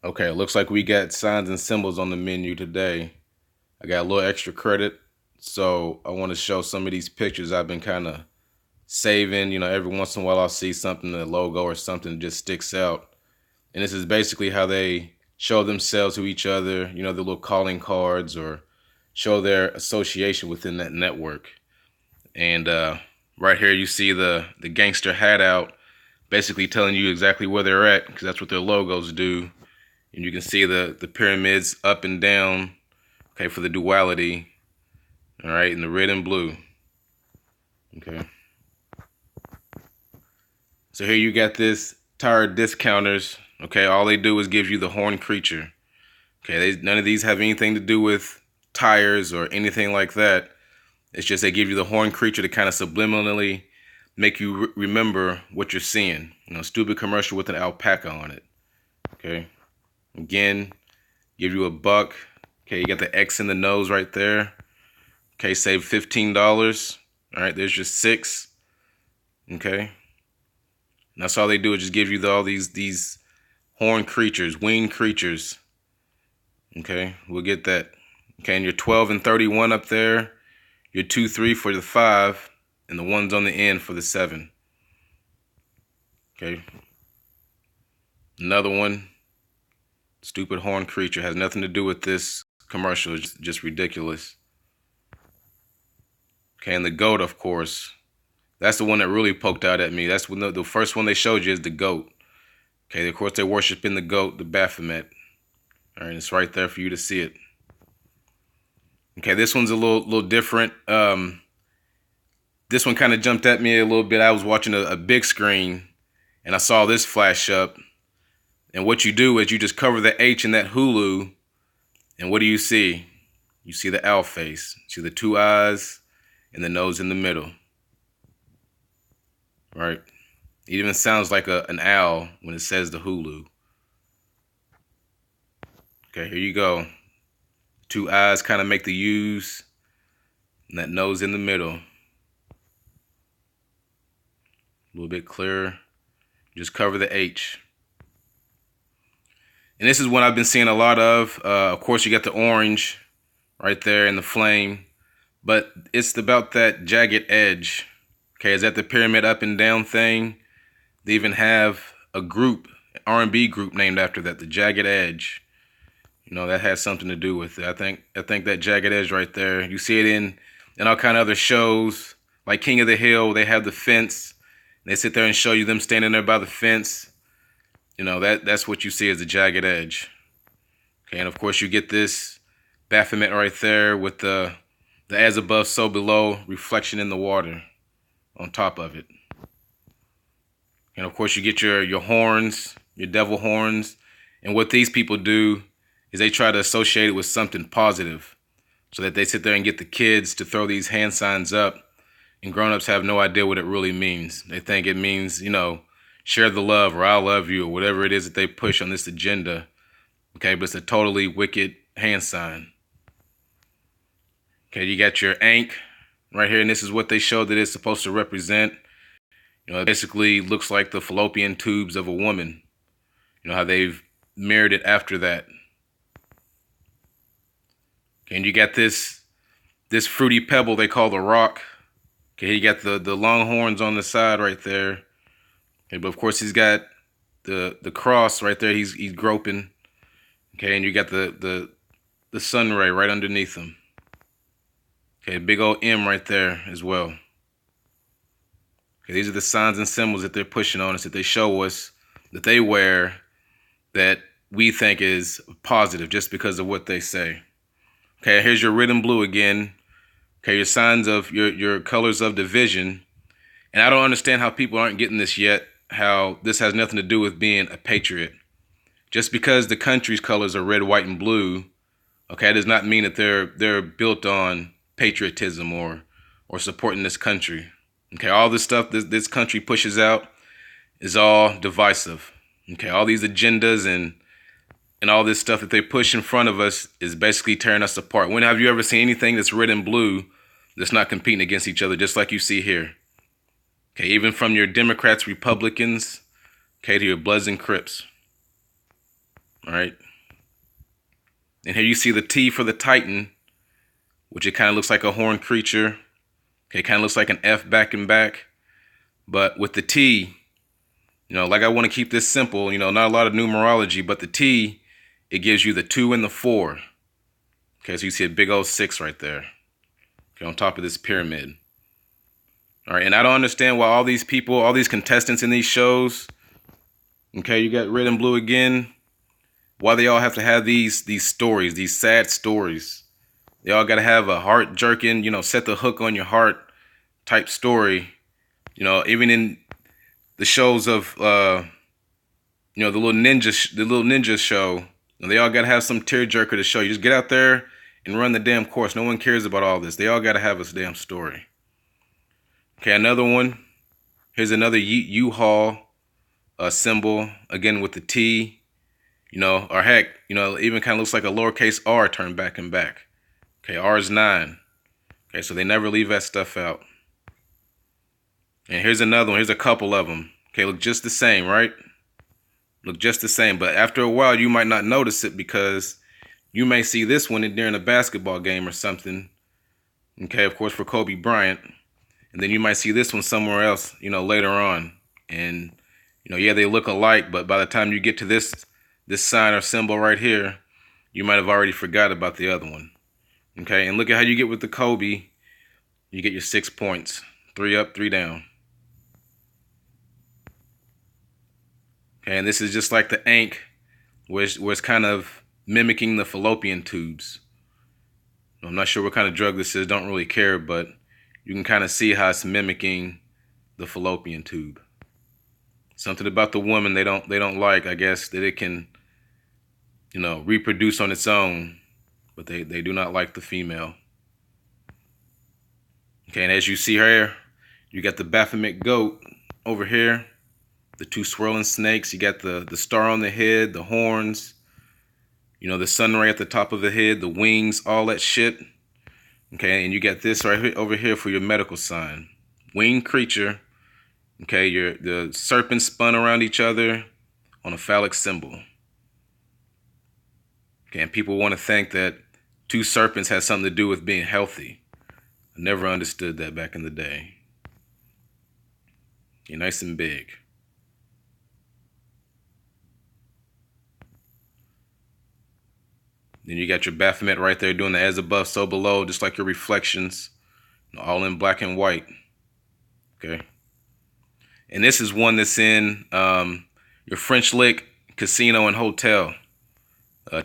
Okay, it looks like we got signs and symbols on the menu today. I got a little extra credit, so I want to show some of these pictures I've been kind of saving. Every once in a while I'll see something, the logo or something that just sticks out. And this is basically how they show themselves to each other, the little calling cards or show their association within that network. And right here you see the gangster hat out, basically telling you exactly where they're at, because that's what their logos do. And you can see the pyramids up and down, okay, for the duality, all right, in the red and blue, okay. So here you got this tire discounters, okay. All they do is give you the horn creature, okay. None of these have anything to do with tires or anything like that. It's just they give you the horn creature to kind of subliminally make you remember what you're seeing. Stupid commercial with an alpaca on it, okay. Again, give you a buck. Okay, you got the X in the nose right there. Okay, save $15. All right, there's your 6. Okay, and that's all they do is just give you all these horned creatures, winged creatures. Okay, we'll get that. Okay, and your 12 and 31 up there. Your 2, 3 for the 5, and the ones on the end for the 7. Okay, another one. Stupid horned creature has nothing to do with this commercial. It's just ridiculous. Okay, and the goat, of course. That's the one that really poked out at me. That's when the first one they showed you is the goat. Okay, of course they're worshiping the goat, the Baphomet. All right, it's right there for you to see it. Okay, this one's a little different. This one kind of jumped at me a little bit. I was watching a big screen, and I saw this flash up. And what you do is you just cover the H in that Hulu, and what do you see? You see the owl face. You see the 2 eyes and the nose in the middle. Right? It even sounds like an owl when it says the Hulu. Okay, here you go. 2 eyes kind of make the U's, and that nose in the middle. A little bit clearer. Just cover the H. And this is what I've been seeing a lot of. Of course, you got the orange right there in the flame, but it's about that jagged edge. Okay, is that the pyramid up and down thing? They even have a group, an R&B group named after that, the Jagged Edge. That has something to do with it. I think that jagged edge right there. You see it in all kind of other shows, like King of the Hill. They have the fence. They sit there and show you them standing there by the fence. That's what you see as the jagged edge. Okay, and of course you get this Baphomet right there with the as above, so below reflection in the water on top of it. And of course you get your horns, your devil horns. And what these people do is they try to associate it with something positive, so that they sit there and get the kids to throw these hand signs up, and grown-ups have no idea what it really means. They think it means, share the love, or I'll love you, or whatever it is that they push on this agenda. Okay, but it's a totally wicked hand sign. Okay, you got your Ankh right here, and this is what they show that it's supposed to represent. It basically looks like the fallopian tubes of a woman. How they've mirrored it after that. Okay, and you got this fruity pebble they call the rock. Okay, you got the long horns on the side right there. Okay, but of course he's got the cross right there. He's groping. Okay, and you got the sun ray right underneath him. Okay, big old M right there as well. Okay, these are the signs and symbols that they're pushing on us, that they show us, that they wear, that we think is positive just because of what they say. Okay, here's your red and blue again. Okay, your signs of your colors of division. And I don't understand how people aren't getting this yet, how this has nothing to do with being a patriot. Just because the country's colors are red, white, and blue, okay, does not mean that they're built on patriotism or supporting this country. Okay, all this stuff this country pushes out is all divisive. Okay, all these agendas and all this stuff that they push in front of us is basically tearing us apart. When have you ever seen anything that's red and blue that's not competing against each other, just like you see here? Okay, even from your Democrats, Republicans, okay, to your Bloods and Crips. All right. And here you see the T for the Titan, which it kind of looks like a horned creature. Okay, kind of looks like an F back and back. But with the T, like I want to keep this simple, not a lot of numerology, but the T, it gives you the 2 and the 4. Okay, so you see a big old 6 right there. Okay, on top of this pyramid. All right, and I don't understand why all these people, all these contestants in these shows, okay, you got red and blue again, why they all have to have these stories, these sad stories. They all got to have a heart jerking, set the hook on your heart type story. Even in the shows of, the little ninja show, they all got to have some tearjerker to show you. Just get out there and run the damn course. No one cares about all this. They all got to have a damn story. Okay, another one. Here's another U-Haul symbol, again with the T, or heck, even kind of looks like a lowercase r turned back and back. Okay, R is 9. Okay, so they never leave that stuff out. And here's another one. Here's a couple of them. Okay, look just the same, right? Look just the same. But after a while, you might not notice it because you may see this one during a basketball game or something. Okay, of course, for Kobe Bryant. And then you might see this one somewhere else, later on. And, yeah, they look alike. But by the time you get to this sign or symbol right here, you might have already forgot about the other one. Okay, and look at how you get with the Kobe. You get your 6 points. 3 up, 3 down. Okay, and this is just like the Ankh, where it's kind of mimicking the fallopian tubes. I'm not sure what kind of drug this is, don't really care, but you can kind of see how it's mimicking the fallopian tube. Something about the woman they don't like, I guess, that it can, reproduce on its own, but they do not like the female. Okay, and as you see here, you got the Baphomet goat over here, the 2 swirling snakes, you got the star on the head, the horns, the sun ray at the top of the head, the wings, all that shit. Okay, and you got this right over here for your medical sign. Winged creature. Okay, the serpents spun around each other on a phallic symbol. Okay, and people want to think that 2 serpents has something to do with being healthy. I never understood that back in the day. Okay, nice and big. Then you got your Baphomet right there doing the as above, so below, just like your reflections, all in black and white. Okay. And this is one that's in your French Lick Casino and Hotel.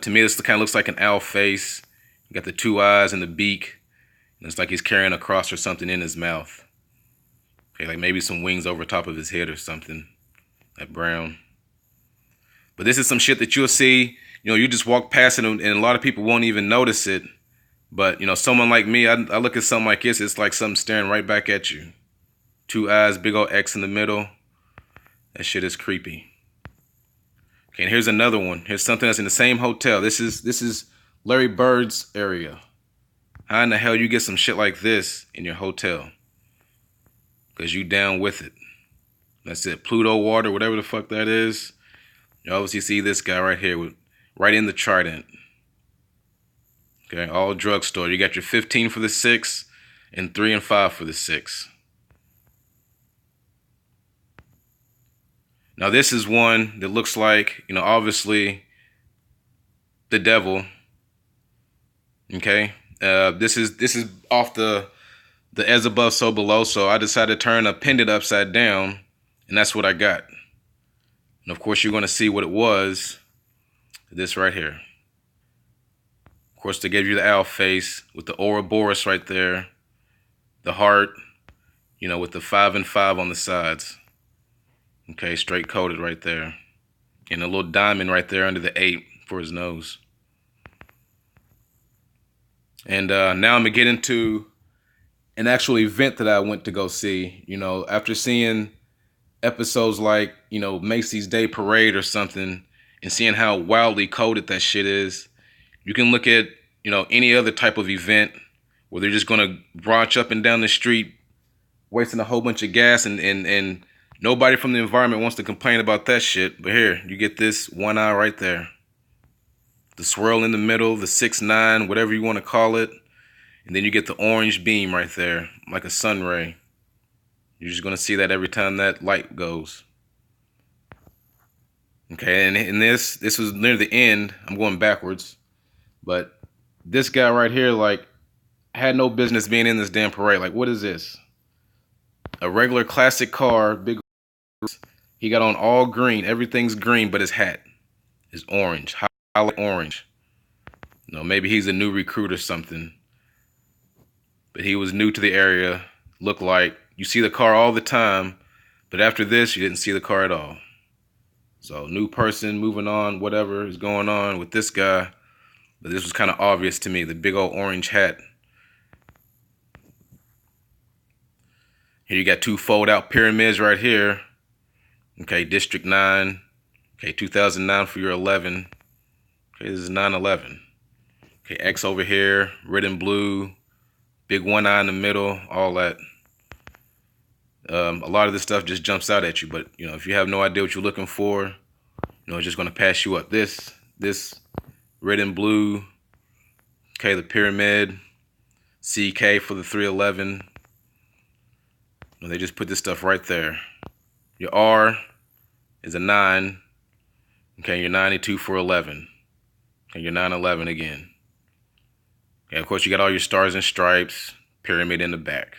To me, this kind of looks like an owl face. You got the 2 eyes and the beak. And it's like he's carrying a cross or something in his mouth. Okay, like maybe some wings over top of his head or something. That brown. But this is some shit that you'll see. You just walk past it and a lot of people won't even notice it. But, someone like me, I look at something like this, it's like something staring right back at you. 2 eyes, big old X in the middle. That shit is creepy. Okay, and here's another one. Here's something that's in the same hotel. This is Larry Bird's area. How in the hell you get some shit like this in your hotel? Because you down with it. That's it. Pluto water, whatever the fuck that is. You obviously see this guy right here, right in the Trident. Okay, all drugstore. You got your 15 for the 6 and 3 and 5 for the 6. Now this is one that looks like, obviously the devil. Okay, this is off the as above, so below. So I decided to turn a pendant upside down, and that's what I got. And of course, you're going to see what it was. This right here. Of course, they gave you the owl face with the Ouroboros right there, the heart, with the 5 and 5 on the sides. Okay, straight coated right there. And a little diamond right there under the 8 for his nose. And now I'm going to get into an actual event that I went to go see. After seeing episodes like, Macy's Day Parade or something, and seeing how wildly coded that shit is, you can look at, any other type of event where they're just going to branch up and down the street, wasting a whole bunch of gas, and nobody from the environment wants to complain about that shit. But here, you get this 1 eye right there. the swirl in the middle, the 6ix9ine, whatever you want to call it. And then you get the orange beam right there, like a sun ray. You're just going to see that every time that light goes. Okay, and this was near the end. I'm going backwards. But this guy right here, like, had no business being in this damn parade. Like, what is this? A regular classic car, big. He got on all green. Everything's green, but his hat is orange, highlight orange. You know, maybe he's a new recruit or something. But he was new to the area. Looked like you see the car all the time, but after this, you didn't see the car at all. So, new person, moving on, whatever is going on with this guy. But this was kind of obvious to me, the big old orange hat. Here you got 2 fold-out pyramids right here. Okay, District 9. Okay, 2009 for your 11. Okay, this is 9/11. Okay, X over here, red and blue, big one eye in the middle, all that. A lot of this stuff just jumps out at you, but you know, if you have no idea what you're looking for, you know, it's just gonna pass you up. This red and blue. Okay, the pyramid, CK for the 311. You know, they just put this stuff right there. Your R is a 9. Okay, your 92 for 11. Okay, your 9/11 again. Okay, of course you got all your stars and stripes, pyramid in the back.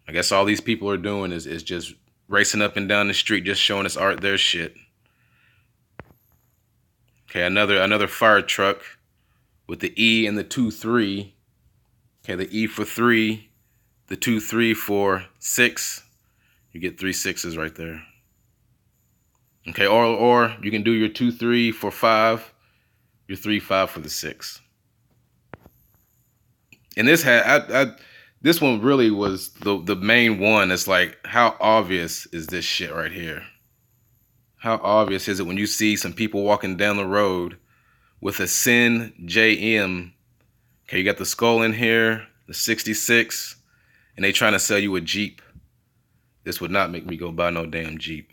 I guess all these people are doing is just racing up and down the street, just showing us art, their shit. Okay, another fire truck with the E and the 2-3. Okay, the E for 3, the 2-3 for 6. You get 3 6s right there. Okay, or you can do your 2-3 for 5, your 3-5 for the 6. And this had this one really was the main one. It's like, how obvious is this shit right here? How obvious is it when you see some people walking down the road with a Sin JM? Okay, you got the skull in here, the 66, and they trying to sell you a Jeep. This would not make me go buy no damn Jeep.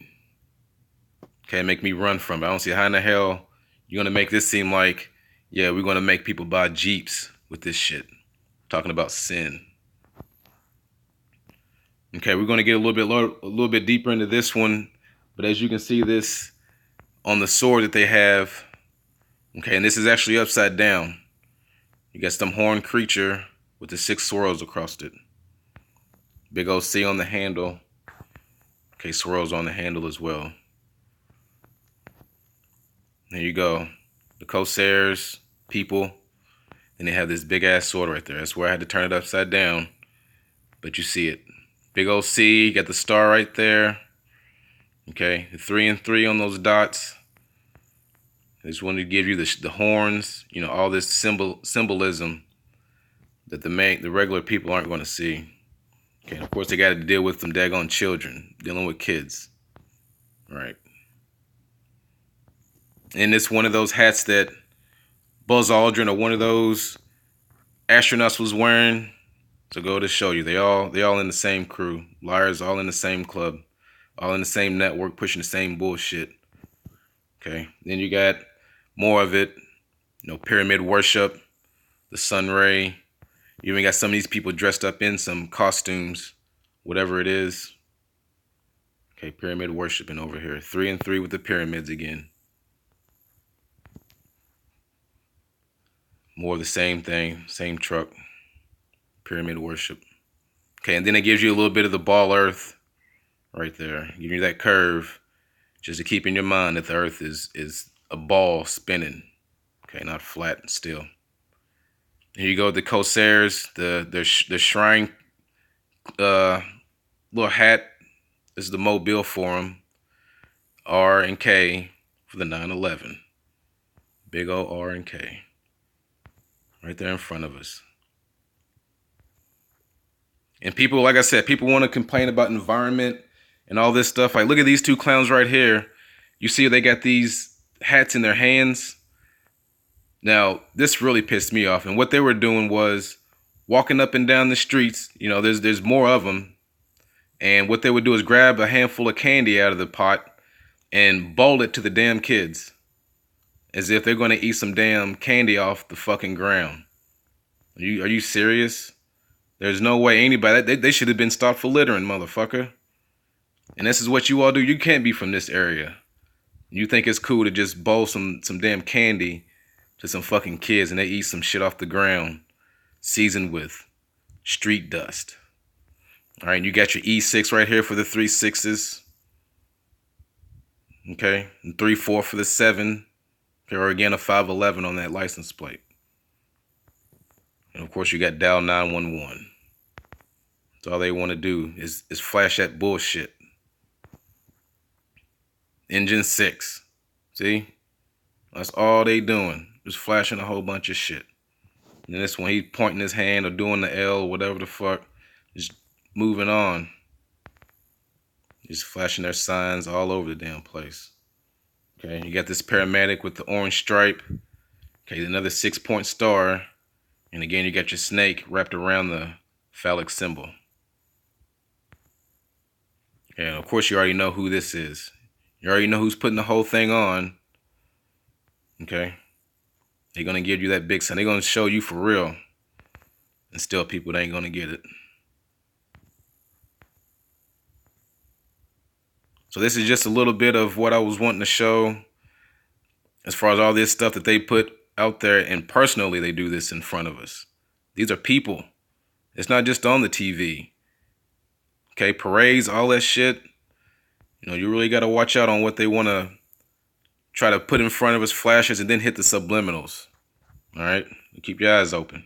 Okay, make me run from it. I don't see how in the hell you're gonna make this seem like, yeah, we're gonna make people buy Jeeps with this shit. Talking about sin. Okay, we're gonna get a little bit deeper into this one, but as you can see, this on the sword that they have. Okay, and this is actually upside down. You got some horned creature with the 6 swirls across it. Big old C on the handle. Okay, swirls on the handle as well. There you go. The Corsairs, people. And they have this big ass sword right there. That's where I had to turn it upside down. But you see it. Big old C, you got the star right there. Okay, the 3 and 3 on those dots. I just wanted to give you the horns, you know, all this symbolism that the regular people aren't going to see. Okay, of course they got to deal with some daggone children, dealing with kids. Right. And it's one of those hats that Buzz Aldrin or one of those astronauts was wearing. So go to show you, they all in the same crew. Liars all in the same club, all in the same network, pushing the same bullshit. Okay, then you got more of it, you know, pyramid worship, the sun ray. You even got some of these people dressed up in some costumes, whatever it is. Okay, pyramid worshiping over here. 3 and 3 with the pyramids again. More of the same thing, same truck. Pyramid worship. Okay, and then it gives you a little bit of the ball earth right there. Give you that curve just to keep in your mind that the earth is a ball spinning. Okay, not flat and still. Here you go, the Corsairs, the shrine little hat. This is the mobile for them. R and K for the 9/11. Big old R and K. Right there in front of us. And people, like I said, people want to complain about environment and all this stuff. Like, look at these 2 clowns right here. You see they got these hats in their hands. Now, this really pissed me off. And what they were doing was walking up and down the streets. You know, there's more of them. And what they would do is grab a handful of candy out of the pot and bowl it to the damn kids. as if they're gonna eat some damn candy off the fucking ground. Are you serious? There's no way anybody, they should have been stopped for littering, motherfucker. And this is what you all do. You can't be from this area. You think it's cool to just bowl some damn candy to some fucking kids and they eat some shit off the ground seasoned with street dust. All right, you got your E6 right here for the 3.6s. Okay, and 3.4 for the 7. Okay, or again a 511 on that license plate. And of course you got dial 911. That's all they want to do is flash that bullshit. Engine 6. See? That's all they doing. Just flashing a whole bunch of shit. And this one, he's pointing his hand or doing the L or whatever the fuck. Just moving on. Just flashing their signs all over the damn place. Okay, you got this paramedic with the orange stripe. Okay, another 6-point star. And again, you got your snake wrapped around the phallic symbol. And of course, you already know who this is. You already know who's putting the whole thing on. Okay. They're going to give you that big sign. They're going to show you for real. And still people ain't going to get it. So this is just a little bit of what I was wanting to show. As far as all this stuff that they put out there. And personally, they do this in front of us. These are people. It's not just on the TV. Okay, parades, all that shit. You know, you really got to watch out on what they want to try to put in front of us, flashes, and then hit the subliminals. All right? Keep your eyes open.